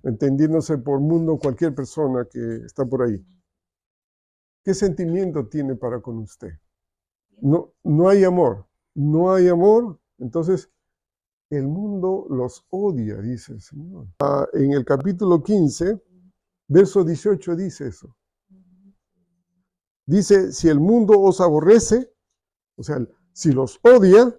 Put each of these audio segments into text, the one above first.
entendiéndose por mundo cualquier persona que está por ahí, ¿qué sentimiento tiene para con usted? No hay amor. No hay amor, entonces el mundo los odia, dice el Señor. En el capítulo 15, verso 18 dice eso. Dice, si el mundo os aborrece, o sea, si los odia,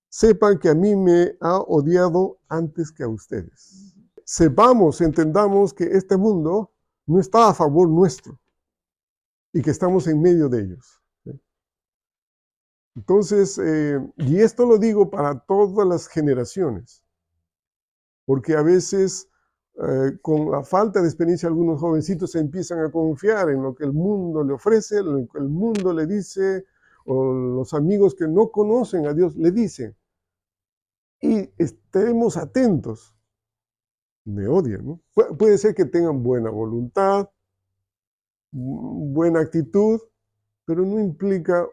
sepan que a mí me ha odiado antes que a ustedes. Sepamos, entendamos que este mundo no está a favor nuestro y que estamos en medio de ellos. Entonces, y esto lo digo para todas las generaciones, porque a veces con la falta de experiencia algunos jovencitos se empiezan a confiar en lo que el mundo le ofrece, lo que el mundo le dice, o los amigos que no conocen a Dios le dicen. Y estemos atentos. Me odian, ¿no? Puede ser que tengan buena voluntad, buena actitud, pero no implica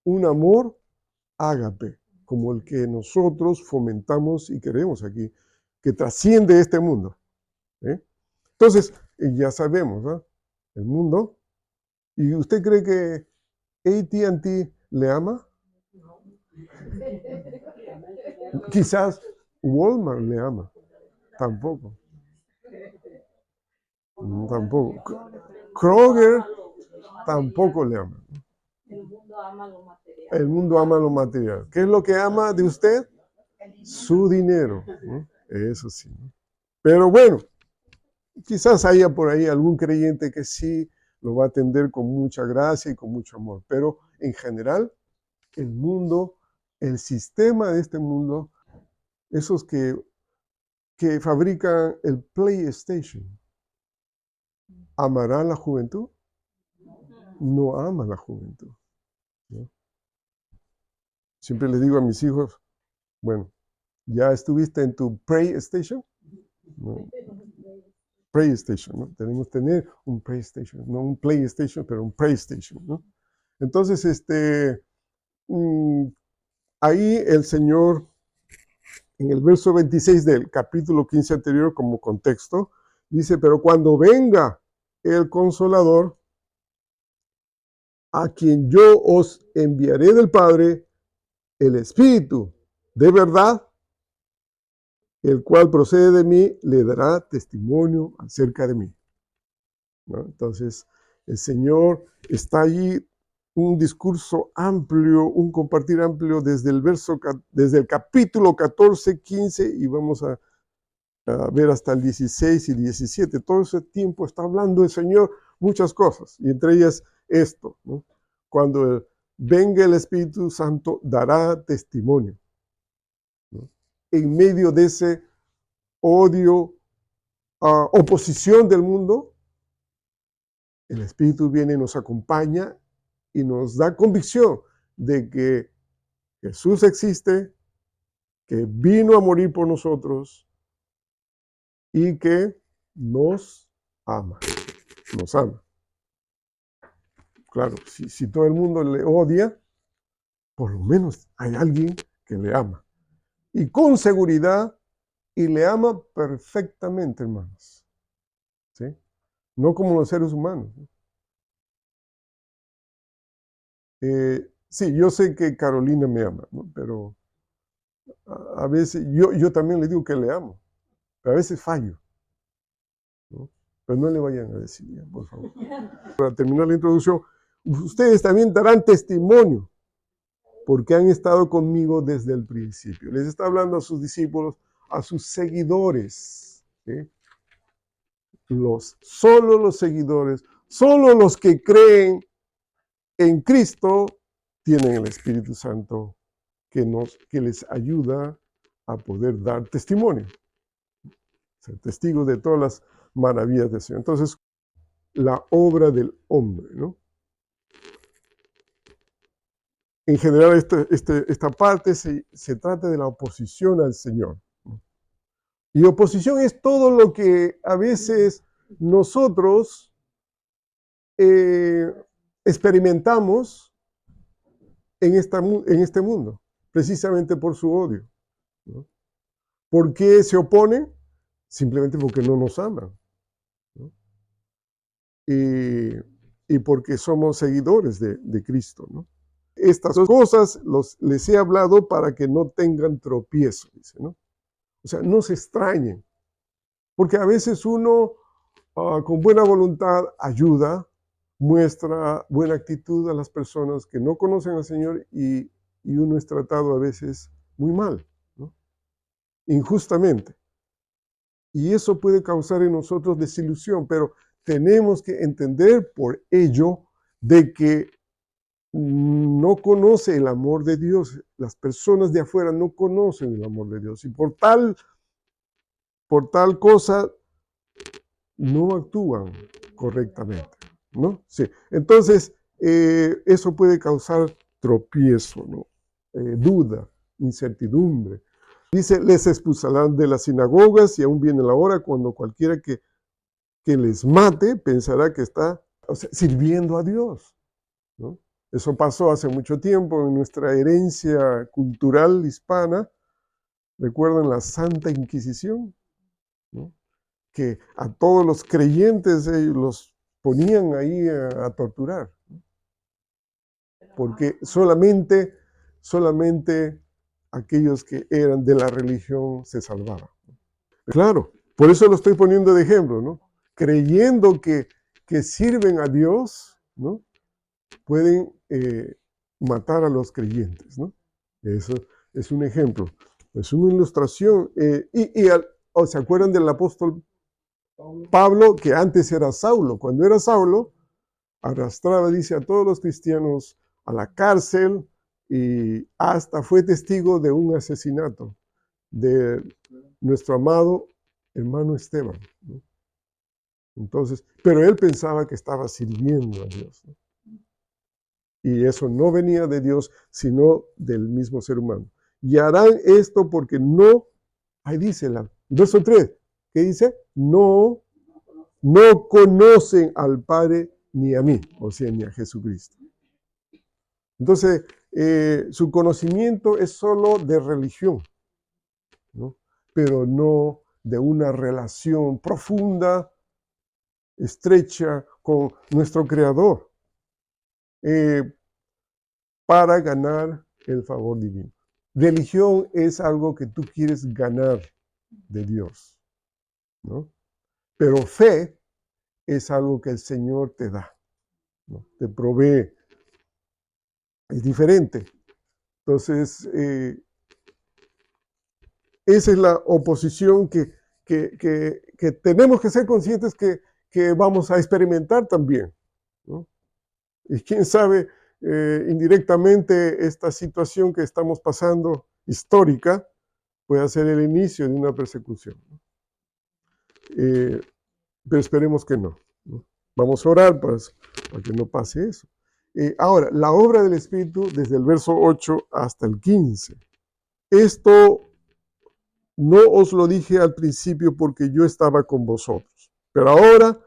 un amor ágape, como el que nosotros fomentamos y queremos aquí, que trasciende este mundo. Entonces, ya sabemos, ¿no? El mundo. ¿Y usted cree que AT&T le ama? Quizás Walmart le ama. Tampoco. Tampoco. Kroger tampoco le ama. El mundo ama lo material. El mundo ama lo material. ¿Qué es lo que ama de usted? Su dinero. ¿No? Eso sí. ¿No? Pero bueno, quizás haya por ahí algún creyente que sí lo va a atender con mucha gracia y con mucho amor. Pero en general, el mundo, el sistema de este mundo, esos que fabrican el PlayStation, ¿amará la juventud? No ama la juventud. ¿No? Siempre les digo a mis hijos, bueno, ¿ya estuviste en tu PlayStation? No. PlayStation, ¿no? Tenemos que tener un PlayStation, no un PlayStation, pero un PlayStation, ¿no? Entonces, ahí el Señor, en el verso 26 del capítulo 15 anterior, como contexto, dice, pero cuando venga el Consolador, a quien yo os enviaré del Padre, el Espíritu de verdad, el cual procede de mí, le dará testimonio acerca de mí. ¿No? Entonces, el Señor está allí, un discurso amplio, un compartir amplio desde el capítulo 14, 15, y vamos a ver hasta el 16 y 17. Todo ese tiempo está hablando el Señor muchas cosas, y entre ellas esto, ¿no? Cuando venga el Espíritu Santo, dará testimonio, ¿no? En medio de ese odio, oposición del mundo, el Espíritu viene y nos acompaña y nos da convicción de que Jesús existe, que vino a morir por nosotros y que nos ama. Nos ama. Claro, si todo el mundo le odia, por lo menos hay alguien que le ama. Y con seguridad, y le ama perfectamente, hermanos. ¿Sí? No como los seres humanos. Sí, yo sé que Carolina me ama, ¿no? Pero a veces yo también le digo que le amo, pero a veces fallo, ¿no? Pero no le vayan a decir, ya, por favor. Para terminar la introducción, ustedes también darán testimonio porque han estado conmigo desde el principio. Les está hablando a sus discípulos, a sus seguidores. ¿Sí? Solo los seguidores, solo los que creen en Cristo tienen el Espíritu Santo que les ayuda a poder dar testimonio. Ser testigos de todas las maravillas del Señor. Entonces, la obra del hombre, ¿no? En general, esta parte se trata de la oposición al Señor. Y oposición es todo lo que a veces nosotros experimentamos en este mundo, precisamente por su odio, ¿no? ¿Por qué se oponen? simplemente porque no nos aman, ¿no? Y porque somos seguidores de Cristo, ¿no? Estas cosas les he hablado para que no tengan tropiezo, dice, ¿no? O sea, no se extrañen, porque a veces uno con buena voluntad ayuda, muestra buena actitud a las personas que no conocen al Señor y uno es tratado a veces muy mal, ¿no? Injustamente. Y eso puede causar en nosotros desilusión, pero tenemos que entender por ello de que no conoce el amor de Dios. Las personas de afuera no conocen el amor de Dios y por tal cosa no actúan correctamente, ¿no? Sí. Entonces, eso puede causar tropiezo, ¿no? Duda, incertidumbre. Dice, les expulsarán de las sinagogas y aún viene la hora cuando cualquiera que les mate pensará que está, o sea, sirviendo a Dios, ¿no? Eso pasó hace mucho tiempo en nuestra herencia cultural hispana. ¿Recuerdan la Santa Inquisición? ¿No? Que a todos los creyentes los ponían ahí a torturar, ¿no? Porque solamente aquellos que eran de la religión se salvaban. Claro, por eso lo estoy poniendo de ejemplo, ¿no? Creyendo que sirven a Dios, ¿no? Pueden matar a los creyentes, ¿no? Eso es un ejemplo, es una ilustración. ¿Se acuerdan del apóstol Pablo, que antes era Saulo? Cuando era Saulo, arrastraba, dice, a todos los cristianos a la cárcel y hasta fue testigo de un asesinato de nuestro amado hermano Esteban, ¿no? Entonces, pero él pensaba que estaba sirviendo a Dios, ¿no? Y eso no venía de Dios, sino del mismo ser humano. Y harán esto porque no, ahí dice el verso 3, ¿qué dice? No conocen al Padre ni a mí, o sea, ni a Jesucristo. Entonces, su conocimiento es solo de religión, ¿no? Pero no de una relación profunda, estrecha con nuestro Creador, para ganar el favor divino. Religión es algo que tú quieres ganar de Dios, ¿no? Pero fe es algo que el Señor te da, ¿no? Te provee. Es diferente. Entonces, esa es la oposición que tenemos que ser conscientes que vamos a experimentar también, ¿no? Y quién sabe, indirectamente, esta situación que estamos pasando, histórica, puede ser el inicio de una persecución, ¿no? Pero esperemos que no, ¿no? Vamos a orar para que no pase eso. Ahora, la obra del Espíritu, desde el verso 8 hasta el 15. Esto no os lo dije al principio porque yo estaba con vosotros, pero ahora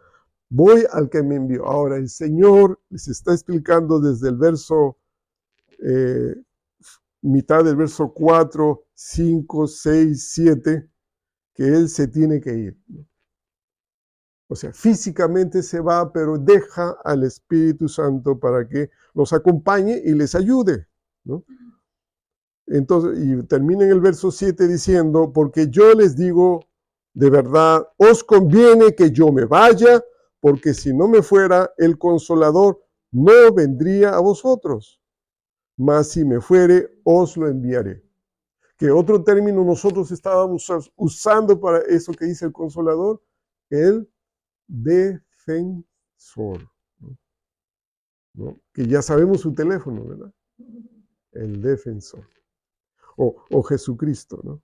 voy al que me envió. Ahora el Señor les está explicando desde el verso, mitad del verso 4, 5, 6, 7, que Él se tiene que ir, ¿no? O sea, físicamente se va, pero deja al Espíritu Santo para que los acompañe y les ayude, ¿no? Entonces, y termina en el verso 7 diciendo, porque yo les digo, de verdad, os conviene que yo me vaya, porque si no me fuera, el Consolador no vendría a vosotros, mas si me fuere, os lo enviaré. Que otro término nosotros estábamos usando para eso que dice el Consolador, el defensor, ¿no? Que ya sabemos su teléfono, ¿verdad? El defensor. O Jesucristo, ¿no?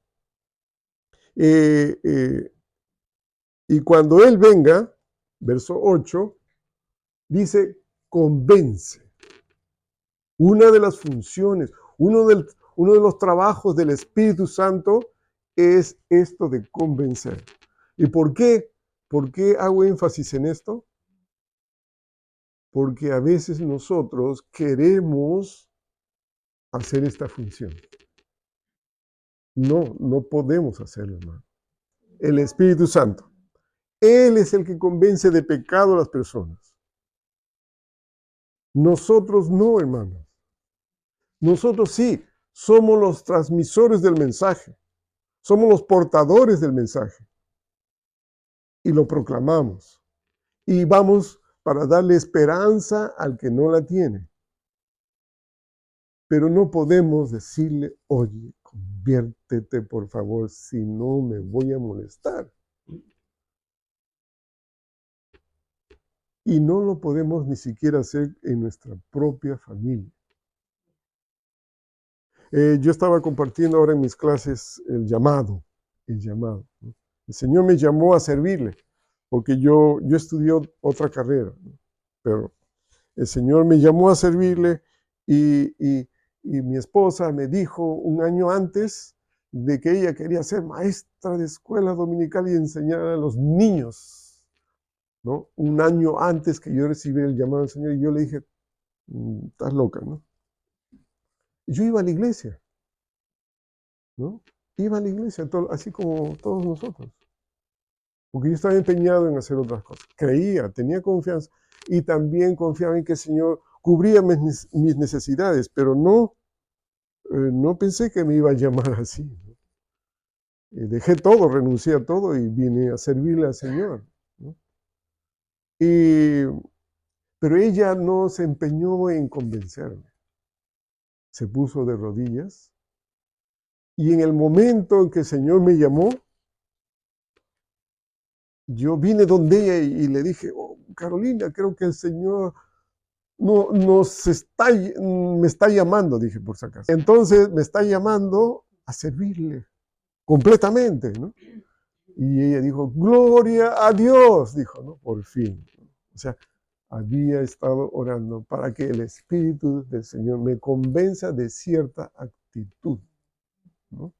Y cuando Él venga, verso 8, dice, convence. Una de las funciones, uno de los trabajos del Espíritu Santo es esto de convencer. ¿Y por qué? ¿Por qué hago énfasis en esto? Porque a veces nosotros queremos hacer esta función. No podemos hacerlo, hermano. El Espíritu Santo. Él es el que convence de pecado a las personas. Nosotros no, hermanos. Nosotros sí, somos los transmisores del mensaje. Somos los portadores del mensaje. Y lo proclamamos. Y vamos para darle esperanza al que no la tiene. Pero no podemos decirle, oye, conviértete por favor, si no me voy a molestar. Y no lo podemos ni siquiera hacer en nuestra propia familia. Yo estaba compartiendo ahora en mis clases el llamado. ¿No? El Señor me llamó a servirle, porque yo estudié otra carrera, ¿no? Pero el Señor me llamó a servirle y mi esposa me dijo un año antes de que ella quería ser maestra de escuela dominical y enseñar a los niños, ¿no? Un año antes que yo recibiera el llamado del Señor, y yo le dije, estás loca, ¿no? Yo iba a la iglesia, ¿no? Iba a la iglesia, así como todos nosotros. Porque yo estaba empeñado en hacer otras cosas. Creía, tenía confianza y también confiaba en que el Señor cubría mis necesidades, pero no pensé que me iba a llamar así, ¿no? Dejé todo, renuncié a todo y vine a servirle al Señor, ¿no? Pero ella no se empeñó en convencerme. Se puso de rodillas y en el momento en que el Señor me llamó, yo vine donde ella y le dije, oh, Carolina, creo que el Señor me está llamando, dije por si acaso. Entonces me está llamando a servirle completamente, ¿no? Y ella dijo, gloria a Dios, dijo, ¿no? Por fin. O sea, había estado orando para que el Espíritu del Señor me convenza de cierta actitud, ¿no?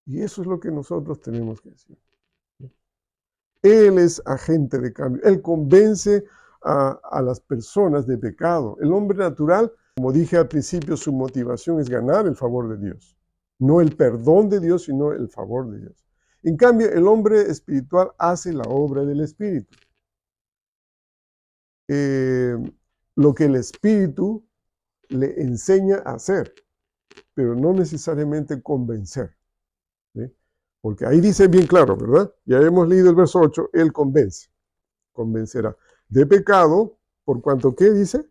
Y eso es lo que nosotros tenemos que decir. Él es agente de cambio. Él convence a las personas de pecado. El hombre natural, como dije al principio, su motivación es ganar el favor de Dios. No el perdón de Dios, sino el favor de Dios. En cambio, el hombre espiritual hace la obra del Espíritu. Lo que el Espíritu le enseña a hacer, pero no necesariamente convencer, ¿sí? Porque ahí dice bien claro, ¿verdad? Ya hemos leído el verso 8, Él convencerá de pecado, por cuanto, ¿qué dice?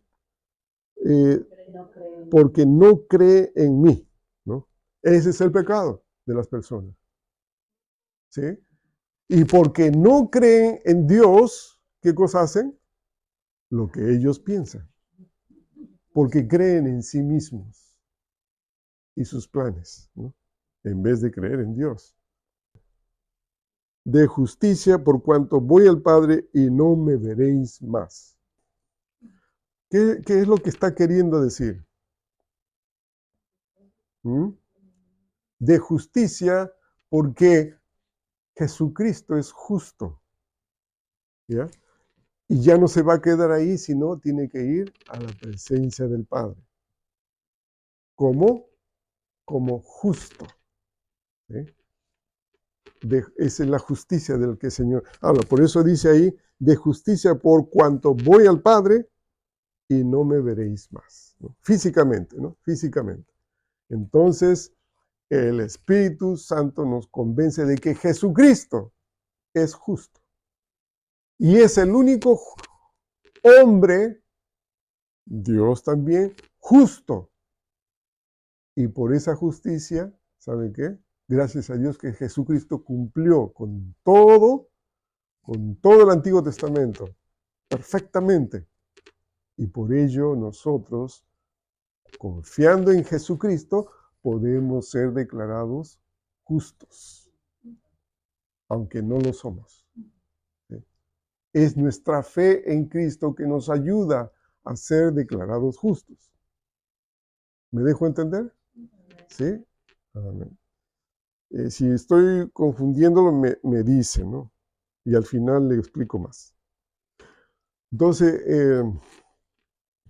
Porque no cree en mí, ¿no? Ese es el pecado de las personas, ¿sí? Y porque no creen en Dios, ¿qué cosa hacen? Lo que ellos piensan. Porque creen en sí mismos y sus planes, ¿no? En vez de creer en Dios. De justicia, por cuanto voy al Padre y no me veréis más. ¿Qué es lo que está queriendo decir? De justicia, porque Jesucristo es justo, ¿ya? Y ya no se va a quedar ahí, sino tiene que ir a la presencia del Padre. ¿Cómo? Como justo, ¿sí? Esa es la justicia del que el Señor habla. Por eso dice ahí, de justicia por cuanto voy al Padre y no me veréis más, ¿no? Físicamente, ¿no? Físicamente. Entonces, el Espíritu Santo nos convence de que Jesucristo es justo. Y es el único hombre, Dios también, justo. Y por esa justicia, ¿saben qué? Gracias a Dios que Jesucristo cumplió con todo el Antiguo Testamento, perfectamente. Y por ello nosotros, confiando en Jesucristo, podemos ser declarados justos, aunque no lo somos. ¿Sí? Es nuestra fe en Cristo que nos ayuda a ser declarados justos. ¿Me dejo entender? ¿Sí? Amén. Si estoy confundiéndolo, me dice, ¿no? Y al final le explico más. Entonces,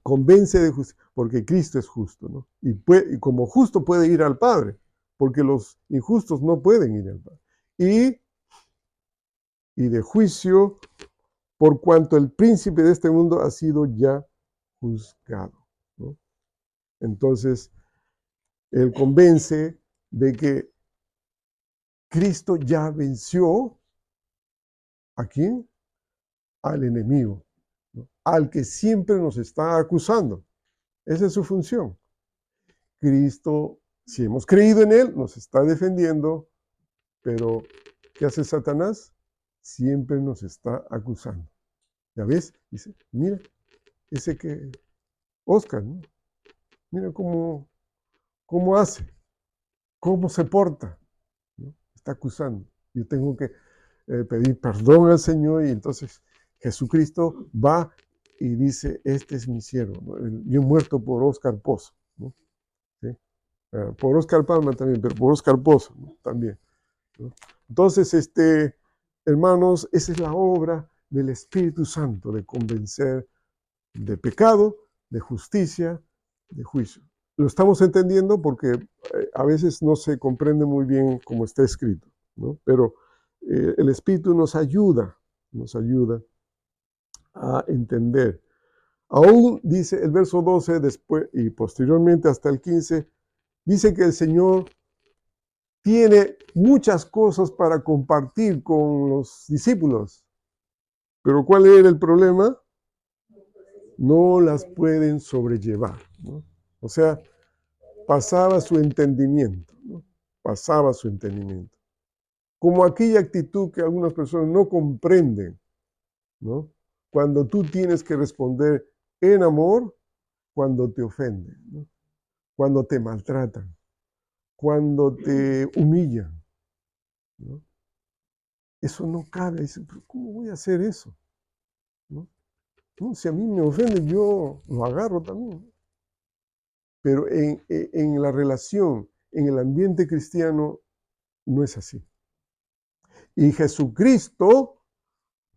convence de justicia, porque Cristo es justo, ¿no? Y como justo puede ir al Padre, porque los injustos no pueden ir al Padre. Y y de juicio, por cuanto el príncipe de este mundo ha sido ya juzgado, ¿no? Entonces, él convence de que Cristo ya venció ¿a quién? Al enemigo, ¿no? Al que siempre nos está acusando. Esa es su función. Cristo, si hemos creído en él, nos está defendiendo, pero ¿qué hace Satanás? Siempre nos está acusando. ¿Ya ves? Dice, mira, ese que, Oscar, ¿no? Mira cómo hace, cómo se porta, ¿no? Está acusando. Yo tengo que pedir perdón al Señor y entonces Jesucristo va y dice, este es mi siervo, ¿no? Yo he muerto por Oscar Pozo, ¿no? ¿Sí? Por Oscar Palma también, pero por Oscar Pozo, ¿no? También, ¿no? Entonces, hermanos, esa es la obra del Espíritu Santo, de convencer de pecado, de justicia, de juicio. Lo estamos entendiendo porque a veces no se comprende muy bien cómo está escrito, ¿no? Pero el Espíritu nos ayuda a entender. Aún dice el verso 12 después y posteriormente hasta el 15, dice que el Señor tiene muchas cosas para compartir con los discípulos. Pero ¿cuál era el problema? No las pueden sobrellevar, ¿no? O sea, pasaba su entendimiento, ¿no? Pasaba su entendimiento. Como aquella actitud que algunas personas no comprenden, ¿no? Cuando tú tienes que responder en amor, cuando te ofenden, ¿no? Cuando te maltratan, cuando te humillan, ¿no? Eso no cabe. Dice, ¿cómo voy a hacer eso? ¿No? No, si a mí me ofenden, yo lo agarro también. Pero en la relación, en el ambiente cristiano, no es así. Y Jesucristo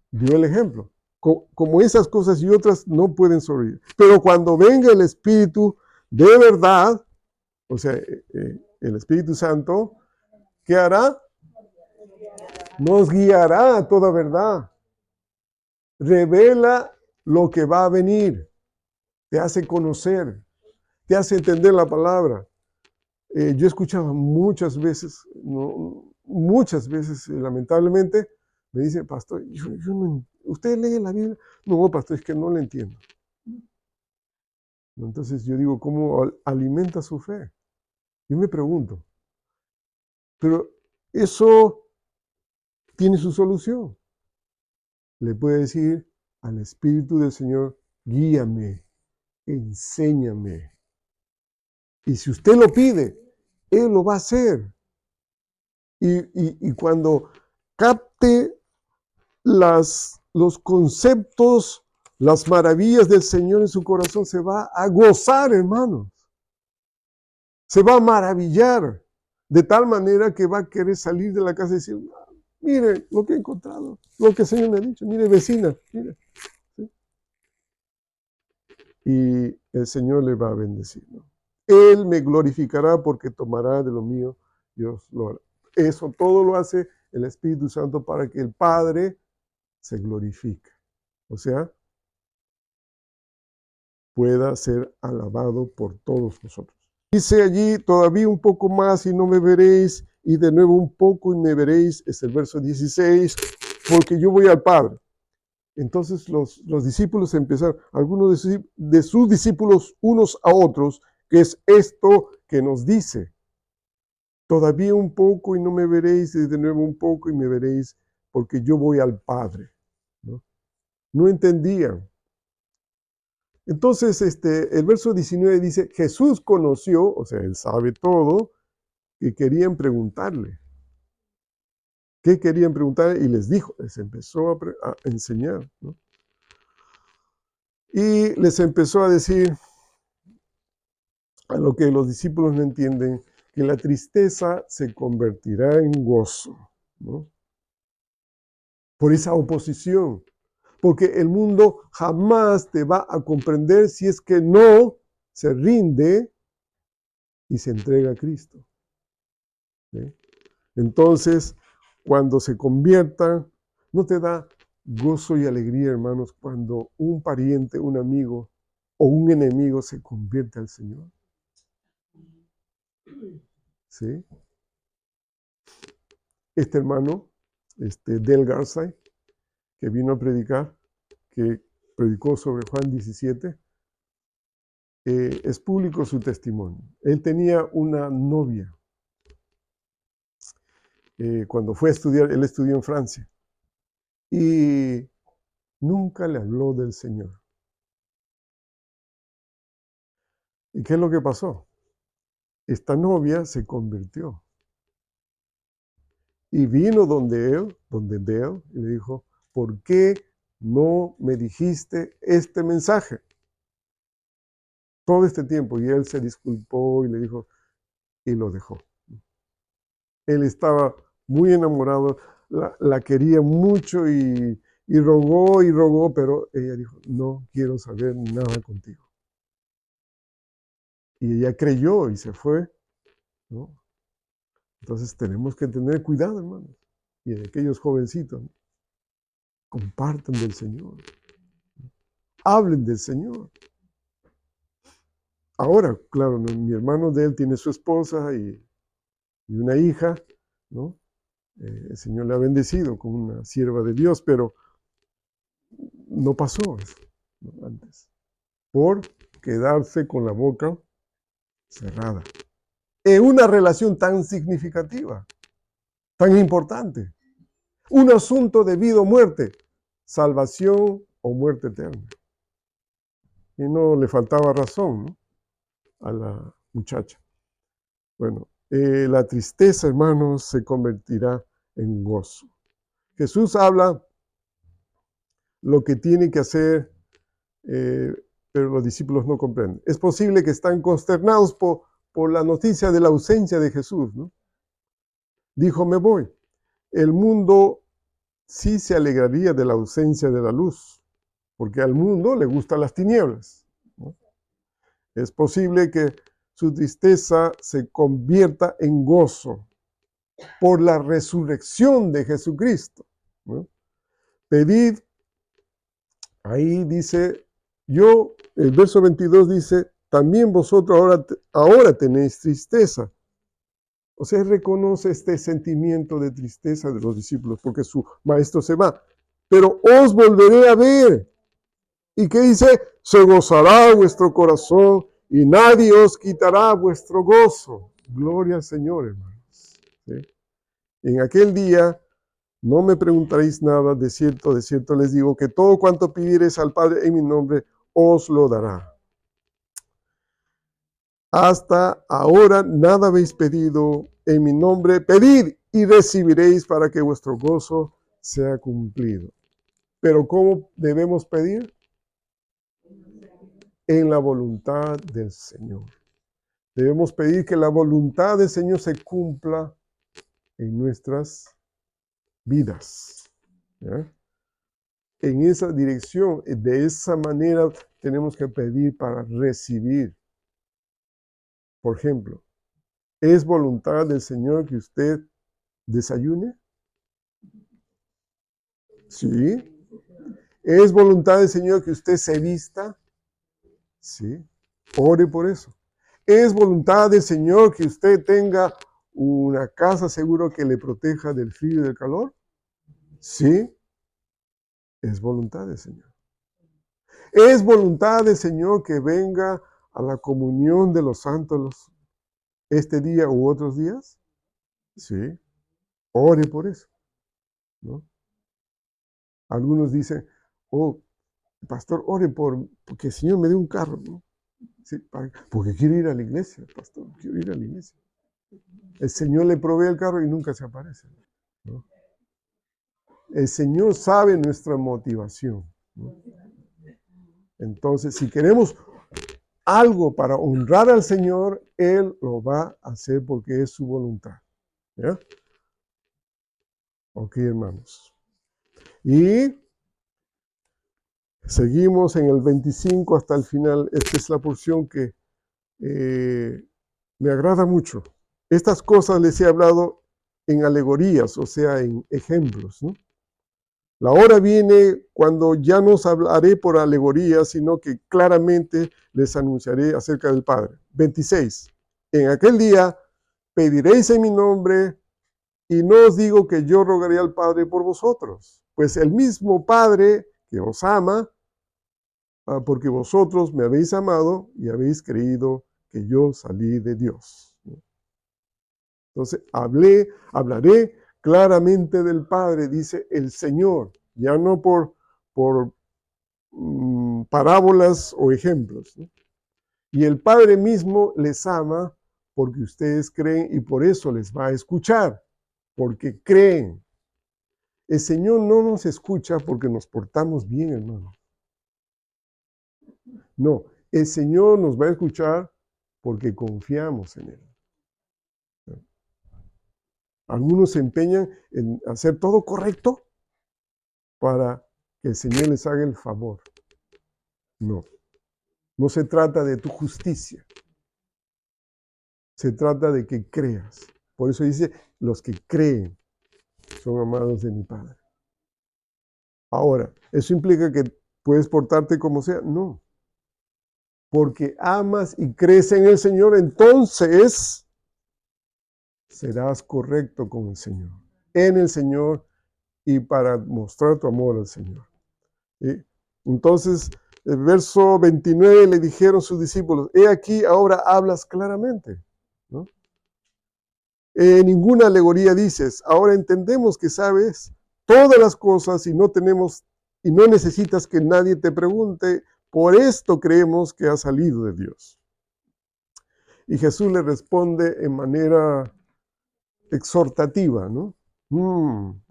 dio el ejemplo. Como esas cosas y otras no pueden sobrevivir. Pero cuando venga el Espíritu de verdad, o sea, el Espíritu Santo, ¿qué hará? Nos guiará a toda verdad. Revela lo que va a venir. Te hace conocer, te hace entender la palabra. Yo he escuchado muchas veces, lamentablemente, me dice, pastor, yo no, ¿usted lee la Biblia? No, pastor, es que no la entiendo. Entonces yo digo, ¿cómo alimenta su fe? Yo me pregunto, pero eso tiene su solución. Le puede decir al Espíritu del Señor, guíame, enséñame. Y si usted lo pide, Él lo va a hacer. Y cuando capte los conceptos, las maravillas del Señor en su corazón, se va a gozar, hermanos. Se va a maravillar. De tal manera que va a querer salir de la casa y decir, mire lo que he encontrado, lo que el Señor me ha dicho, mire vecina, mire. ¿Sí? Y el Señor le va a bendecir, ¿no? Él me glorificará porque tomará de lo mío, Dios lo hará. Eso todo lo hace el Espíritu Santo para que el Padre se glorifique. O sea, pueda ser alabado por todos nosotros. Dice allí, todavía un poco más y no me veréis, y de nuevo un poco y me veréis, es el verso 16, porque yo voy al Padre. Entonces los discípulos empezaron, algunos de sus discípulos unos a otros, que es esto que nos dice, todavía un poco y no me veréis, y de nuevo un poco y me veréis, porque yo voy al Padre. No entendían. Entonces, el verso 19 dice, Jesús conoció, o sea, él sabe todo, que querían preguntarle. ¿Qué querían preguntarle? Y les dijo, les empezó a enseñar, ¿no? Y les empezó a decir, a lo que los discípulos no entienden, que la tristeza se convertirá en gozo, ¿no? Por esa oposición. Porque el mundo jamás te va a comprender si es que no se rinde y se entrega a Cristo. ¿Sí? Entonces, cuando se conviertan, ¿No te da gozo y alegría, hermanos, cuando un pariente, un amigo o un enemigo se convierte al Señor? ¿Sí? Este hermano, Del Garsay, que vino a predicar, que predicó sobre Juan 17, es público su testimonio. Él tenía una novia. Cuando fue a estudiar, él estudió en Francia. Y nunca le habló del Señor. ¿Y qué es lo que pasó? Esta novia se convirtió. Y vino donde Dale, y le dijo, ¿por qué no me dijiste este mensaje? Todo este tiempo. Y él se disculpó y le dijo, y lo dejó. Él estaba muy enamorado, la quería mucho y rogó, pero ella dijo, no quiero saber nada contigo. Y ella creyó y se fue, ¿no? Entonces tenemos que tener cuidado, hermanos. Y de aquellos jovencitos, ¿no? Compartan del Señor. Hablen del Señor. Ahora, claro, ¿no? Mi hermano de él tiene su esposa y una hija, ¿no? El Señor le ha bendecido con una sierva de Dios, pero no pasó eso, ¿no? Antes, por quedarse con la boca cerrada. En una relación tan significativa, tan importante, un asunto de vida o muerte, salvación o muerte eterna. Y no le faltaba razón, ¿no? A la muchacha. Bueno, la tristeza, hermanos, se convertirá en gozo. Jesús habla lo que tiene que hacer, pero los discípulos no comprenden. Es posible que están consternados por la noticia de la ausencia de Jesús, ¿no? Dijo, me voy. El mundo sí se alegraría de la ausencia de la luz, porque al mundo le gustan las tinieblas, ¿no? Es posible que su tristeza se convierta en gozo por la resurrección de Jesucristo, ¿no? Pedid, ahí dice, el verso 22 dice, también vosotros ahora tenéis tristeza. O sea, reconoce este sentimiento de tristeza de los discípulos porque su maestro se va. Pero os volveré a ver. ¿Y qué dice? Se gozará vuestro corazón y nadie os quitará vuestro gozo. Gloria al Señor, hermanos. ¿Sí? En aquel día no me preguntaréis nada, de cierto les digo que todo cuanto pidiereis al Padre en mi nombre, os lo dará. Hasta ahora nada habéis pedido en mi nombre, pedid y recibiréis para que vuestro gozo sea cumplido. Pero ¿cómo debemos pedir? En la voluntad del Señor. Debemos pedir que la voluntad del Señor se cumpla en nuestras vidas. ¿Ya? En esa dirección, de esa manera tenemos que pedir para recibir. Por ejemplo, ¿es voluntad del Señor que usted desayune? Sí. ¿Es voluntad del Señor que usted se vista? Sí. Ore por eso. ¿Es voluntad del Señor que usted tenga una casa segura que le proteja del frío y del calor? Sí. Es voluntad del Señor. ¿Es voluntad del Señor que venga a la comunión de los santos este día u otros días? Sí. Ore por eso, ¿no? Algunos dicen, oh, pastor, ore porque el Señor me dé un carro, ¿no? Sí, porque quiero ir a la iglesia, pastor, quiero ir a la iglesia. El Señor le provee el carro y nunca se aparece, ¿no? El Señor sabe nuestra motivación, ¿no? Entonces, si queremos algo para honrar al Señor, Él lo va a hacer porque es su voluntad. ¿Ya? Ok, hermanos. Y seguimos en el 25 hasta el final. Esta es la porción que me agrada mucho. Estas cosas les he hablado en alegorías, o sea, en ejemplos, ¿no? La hora viene cuando ya no os hablaré por alegoría, sino que claramente les anunciaré acerca del Padre. 26. En aquel día pediréis en mi nombre, y no os digo que yo rogaré al Padre por vosotros, pues el mismo Padre que os ama, porque vosotros me habéis amado y habéis creído que yo salí de Dios. Entonces, hablaré claramente del Padre, dice el Señor, ya no por parábolas o ejemplos, ¿no? Y el Padre mismo les ama porque ustedes creen y por eso les va a escuchar, porque creen. El Señor no nos escucha porque nos portamos bien, hermano. No, el Señor nos va a escuchar porque confiamos en Él. Algunos se empeñan en hacer todo correcto para que el Señor les haga el favor. No, no se trata de tu justicia. Se trata de que creas. Por eso dice, los que creen son amados de mi Padre. Ahora, ¿eso implica que puedes portarte como sea? No. Porque amas y crees en el Señor, entonces serás correcto con el Señor, en el Señor y para mostrar tu amor al Señor. ¿Sí? Entonces, el verso 29 le dijeron sus discípulos, he aquí ahora hablas claramente, ¿no? Ninguna alegoría dices, ahora entendemos que sabes todas las cosas y no necesitas que nadie te pregunte, por esto creemos que has salido de Dios. Y Jesús le responde en manera exhortativa, ¿no?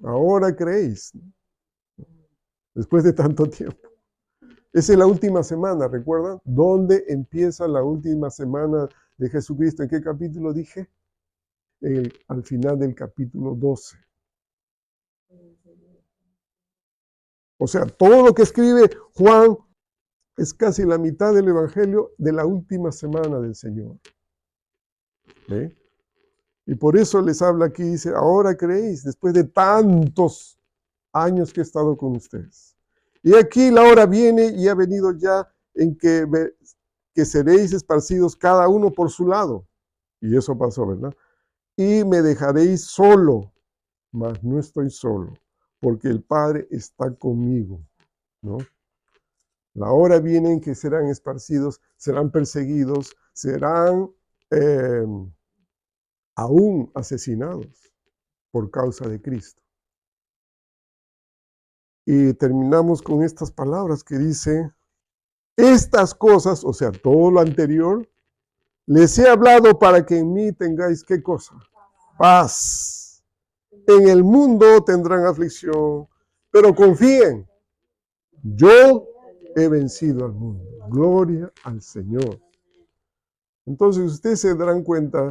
Ahora creéis, después de tanto tiempo. Esa es la última semana, ¿recuerdan? ¿Dónde empieza la última semana de Jesucristo? ¿En qué capítulo dije? Al final del capítulo 12. O sea, todo lo que escribe Juan es casi la mitad del Evangelio de la última semana del Señor. ¿Eh? Y por eso les habla aquí, dice, ahora creéis, después de tantos años que he estado con ustedes. Y aquí la hora viene y ha venido ya en que seréis esparcidos cada uno por su lado. Y eso pasó, ¿verdad? Y me dejaréis solo, mas no estoy solo, porque el Padre está conmigo, ¿no? La hora viene en que serán esparcidos, serán perseguidos, serán aún asesinados por causa de Cristo. Y terminamos con estas palabras que dice, estas cosas, o sea, todo lo anterior, les he hablado para que en mí tengáis, ¿qué cosa? Paz. En el mundo tendrán aflicción, pero confíen, yo he vencido al mundo. Gloria al Señor. Entonces ustedes se darán cuenta,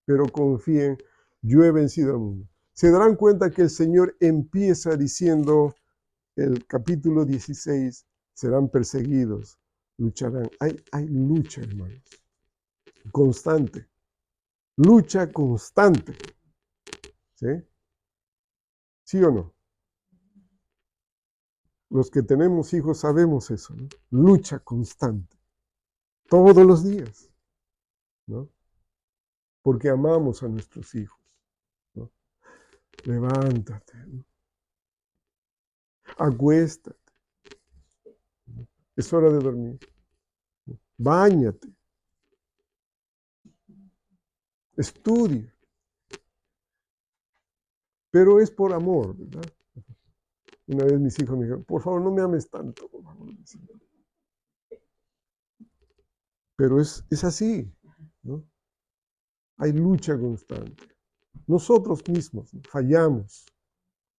pero confíen, yo he vencido al mundo. Se darán cuenta que el Señor empieza diciendo, el capítulo 16, serán perseguidos, lucharán. Hay lucha, hermanos, constante. Lucha constante. ¿Sí? ¿Sí o no? Los que tenemos hijos sabemos eso, ¿no? Lucha constante. Todos los días, ¿no? Porque amamos a nuestros hijos, ¿no? Levántate, ¿no? Acuéstate. ¿No? Es hora de dormir. ¿No? Báñate. Estudia. Pero es por amor, ¿verdad? Una vez mis hijos me dijeron, por favor, no me ames tanto, por favor. Pero es así, ¿no? Hay lucha constante. Nosotros mismos, ¿no?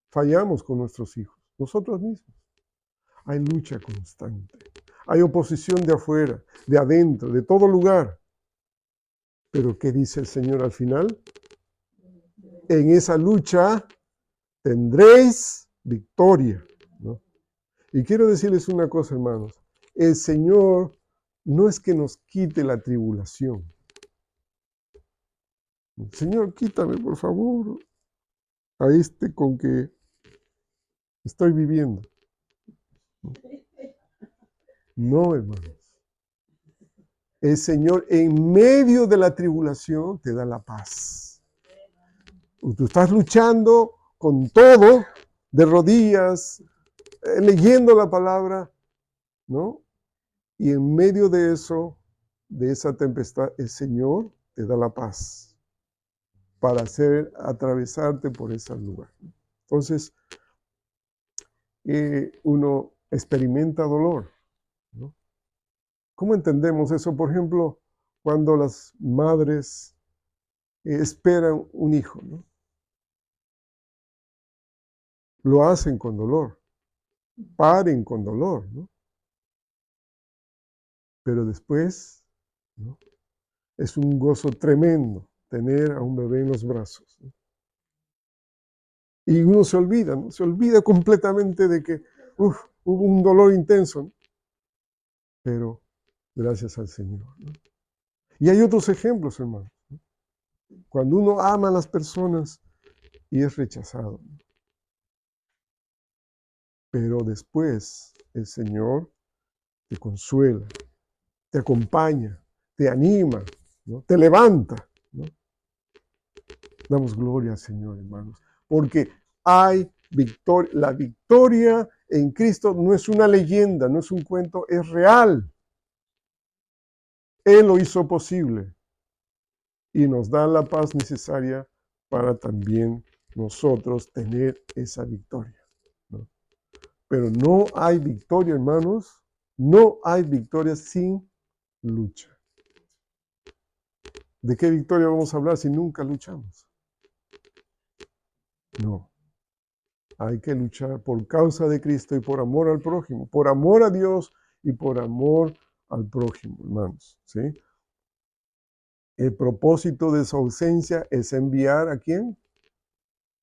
Fallamos con nuestros hijos, nosotros mismos. Hay lucha constante. Hay oposición de afuera, de adentro, de todo lugar. Pero ¿qué dice el Señor al final? En esa lucha tendréis victoria, ¿no? Y quiero decirles una cosa, hermanos. El Señor no es que nos quite la tribulación. Señor, quítame, por favor, a este con que Estoy viviendo. No, hermanos. El Señor en medio de la tribulación te da la paz. Tú estás luchando con todo, de rodillas, leyendo la palabra, ¿no? Y en medio de eso, de esa tempestad, el Señor te da la paz para hacer atravesarte por ese lugar. Entonces, uno experimenta dolor, ¿no? ¿Cómo entendemos eso? Por ejemplo, cuando las madres esperan un hijo, ¿no? Lo hacen con dolor, paren con dolor, ¿no? Pero después, ¿no? Es un gozo tremendo tener a un bebé en los brazos, ¿no? Y uno se olvida, ¿no? Se olvida completamente de que hubo un dolor intenso, ¿no? Pero gracias al Señor, ¿no? Y hay otros ejemplos, hermano, ¿no? Cuando uno ama a las personas y es rechazado, ¿no? Pero después el Señor te consuela, te acompaña, te anima, ¿no? Te levanta, ¿no? Damos gloria al Señor, hermanos, porque hay victoria. La victoria en Cristo no es una leyenda, no es un cuento, es real. Él lo hizo posible y nos da la paz necesaria para también nosotros tener esa victoria, ¿no? Pero no hay victoria, hermanos, no hay victoria sin lucha. ¿De qué victoria vamos a hablar si nunca luchamos? No. Hay que luchar por causa de Cristo y por amor al prójimo, por amor a Dios y por amor al prójimo, hermanos, ¿sí? El propósito de su ausencia es enviar ¿a quién?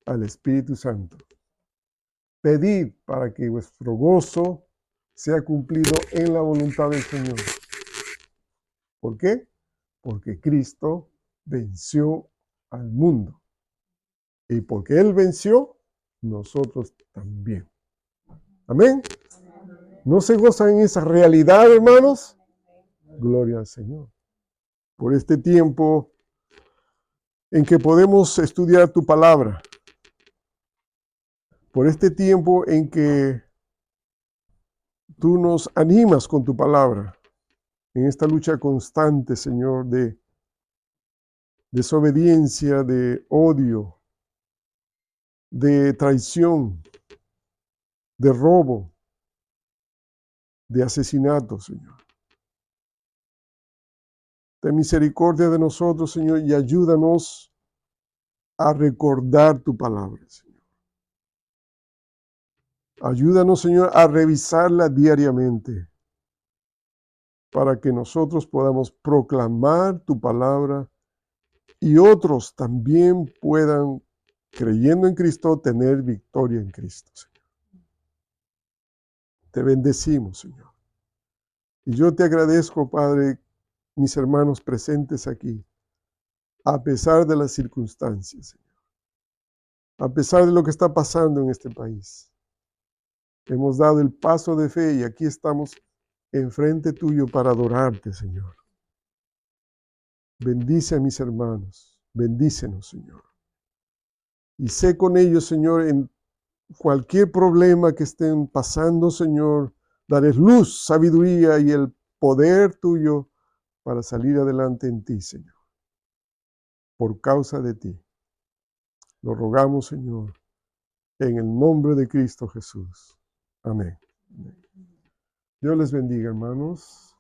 Al Espíritu Santo. Pedid para que vuestro gozo sea cumplido en la voluntad del Señor. ¿Por qué? Porque Cristo venció al mundo. Y porque Él venció, nosotros también. Amén. ¿No se gozan en esa realidad, hermanos? Gloria al Señor. Por este tiempo en que podemos estudiar tu palabra. Por este tiempo en que tú nos animas con tu palabra. En esta lucha constante, Señor, de desobediencia, de odio, de traición, de robo, de asesinato, Señor. Ten misericordia de nosotros, Señor, y ayúdanos a recordar tu palabra, Señor. Ayúdanos, Señor, a revisarla diariamente para que nosotros podamos proclamar tu palabra y otros también puedan, creyendo en Cristo, tener victoria en Cristo, Señor. Te bendecimos, Señor. Y yo te agradezco, Padre, mis hermanos presentes aquí, a pesar de las circunstancias, Señor. A pesar de lo que está pasando en este país. Hemos dado el paso de fe y aquí estamos enfrente tuyo para adorarte, Señor. Bendice a mis hermanos. Bendícenos, Señor. Y sé con ellos, Señor, en cualquier problema que estén pasando, Señor. Darles luz, sabiduría y el poder tuyo para salir adelante en ti, Señor. Por causa de ti. Lo rogamos, Señor, en el nombre de Cristo Jesús. Amén. Dios les bendiga, hermanos.